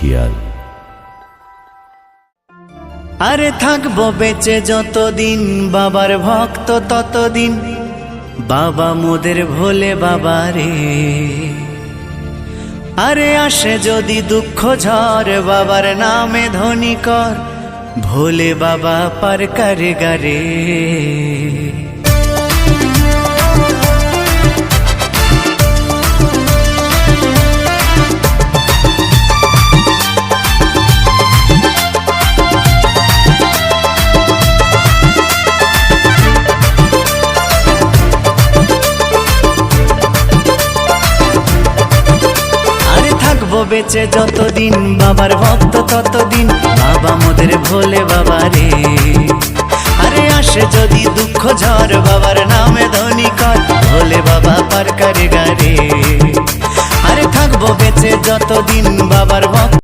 Official. আরে থাকবো বেঁচে যতদিন বাবার ভক্ত ততদিন, বাবা মোদের ভোলে বাবা রে। আরে আসে যদি দুঃখ ঝড় বাবার নামে ধ্বনি কর, ভোলে বাবা পার করে গারে। বেঁচে যতদিন বাবার ভক্ত ততদিন, বাবা মোদের ভোলে বাবা রে। আরে আসে যদি দুঃখ ঝড় বাবার নামে ধ্বনি কর, ভোলে বাবা পার করে গারে। আরে থাকবো বেঁচে যতদিন বাবার ভক্ত